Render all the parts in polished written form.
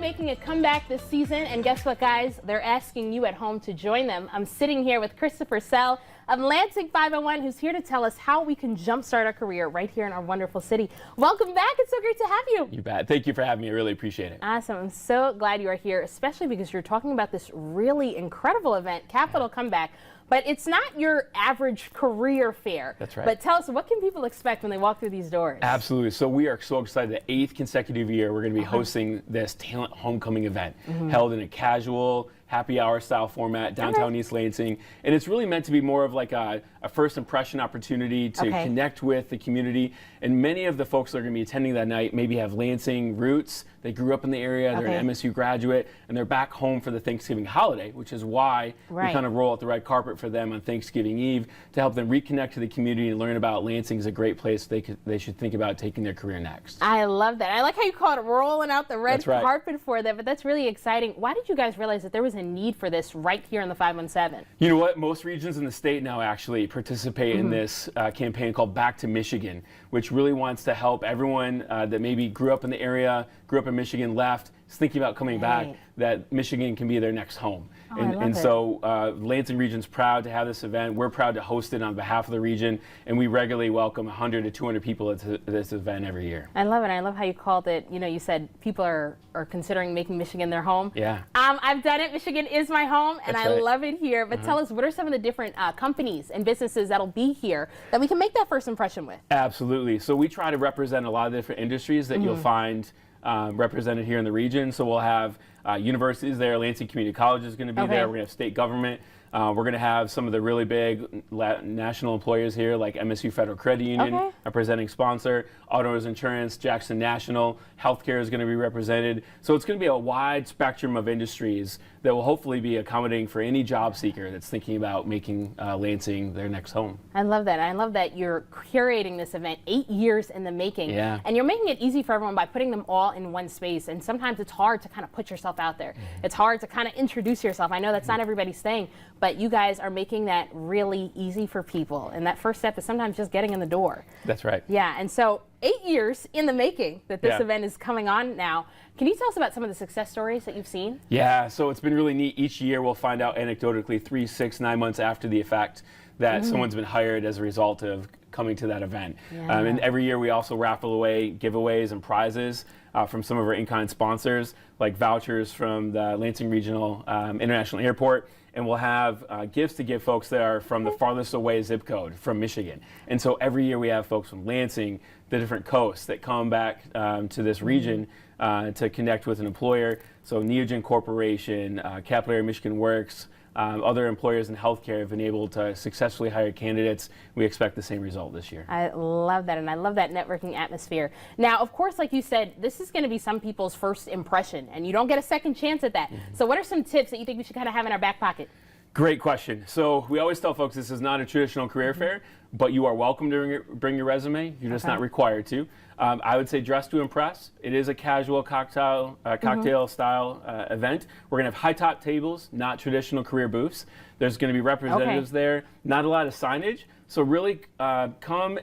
again making a comeback this season, and guess what, guys? They're asking you at home to join them. I'm sitting here with Christopher Sell of Lansing 501, who's here to tell us how we can jumpstart our career right here in our wonderful city. Welcome back. It's so great to have you. You bet. Thank you for having me. I really appreciate it. Awesome. I'm so glad you are here, especially because you're talking about this really incredible event, Capital Comeback. But it's not your average career fair. That's right. But tell us, what can people expect when they walk through these doors? Absolutely. So we are so excited. The 8th consecutive year, we're going to be hosting this talent homecoming event held in a casual, happy hour style format downtown East Lansing. And it's really meant to be more of like a first impression opportunity to connect with the community. And many of the folks that are going to be attending that night maybe have Lansing roots. They grew up in the area, they're an MSU graduate, and they're back home for the Thanksgiving holiday, which is why we kind of roll out the red carpet for them on Thanksgiving Eve to help them reconnect to the community and learn about Lansing is a great place they should think about taking their career next. I love that. I like how you call it rolling out the red carpet for them, but that's really exciting. Why did you guys realize that there was a need for this right here in the 517? You know what? Most regions in the state now actually participate in this campaign called Back to Michigan, which really wants to help everyone that maybe grew up in the area, grew up in Michigan, left, is thinking about coming back, that Michigan can be their next home. And so Lansing Region's proud to have this event. We're proud to host it on behalf of the region, and we regularly welcome 100 to 200 people to this event every year. I love it. I love how you called it, you know, you said people are considering making Michigan their home. Yeah. I've done it. Michigan is my home, and I love it here. But tell us, what are some of the different companies and businesses that'll be here that we can make that first impression with? Absolutely. So we try to represent a lot of different industries that you'll find represented here in the region. So we'll have universities there. Lansing Community College is going to be there. We're going to have state government. We're going to have some of the really big national employers here, like MSU Federal Credit Union, a presenting sponsor, Autos Insurance, Jackson National, healthcare is going to be represented. So it's going to be a wide spectrum of industries that will hopefully be accommodating for any job seeker that's thinking about making Lansing their next home. I love that. I love that you're curating this event 8 years in the making. And you're making it easy for everyone by putting them all in one space. And sometimes it's hard to kind of put yourself out there. It's hard to kind of introduce yourself. I know that's not everybody's thing, but you guys are making that really easy for people. And that first step is sometimes just getting in the door. That's right. Yeah, and so 8 years in the making that this event is coming on now. Can you tell us about some of the success stories that you've seen? Yeah, so it's been really neat. Each year we'll find out anecdotally 3, 6, 9 months after the effect that someone's been hired as a result of coming to that event. And every year we also raffle away giveaways and prizes from some of our in-kind sponsors, like vouchers from the Lansing Regional International Airport. And we'll have gifts to give folks that are from the farthest away zip code from Michigan. And so every year we have folks from Lansing, the different coasts, that come back to this region to connect with an employer. So Neogen Corporation, Capital Area Michigan Works, other employers in healthcare have been able to successfully hire candidates. We expect the same result this year. I love that, and I love that networking atmosphere. Now, of course, like you said, this is going to be some people's first impression, and you don't get a second chance at that. So what are some tips that you think we should kind of have in our back pocket? Great question. So we always tell folks this is not a traditional career fair, but you are welcome to bring your resume. You're just not required to. I would say dress to impress. It is a casual cocktail style event. We're going to have high top tables, not traditional career booths. There's going to be representatives there, not a lot of signage. So really come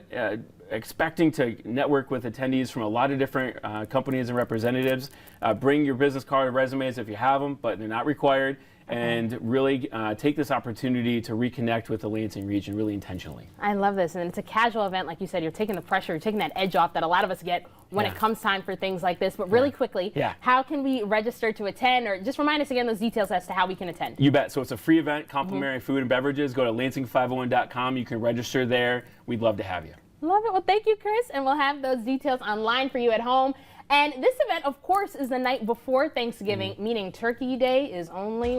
expecting to network with attendees from a lot of different companies and representatives. Bring your business card or resumes if you have them, but they're not required. And really take this opportunity to reconnect with the Lansing region really intentionally. I love this, and it's a casual event. Like you said, you're taking the pressure, you're taking that edge off that a lot of us get when it comes time for things like this. But really quickly, how can we register to attend, or just remind us again those details as to how we can attend? You bet. So it's a free event, complimentary food and beverages. Go to lansing501.com. You can register there. We'd love to have you. Love it. Well, thank you, Chris, and we'll have those details online for you at home. And this event, of course, is the night before Thanksgiving, meaning Turkey Day is only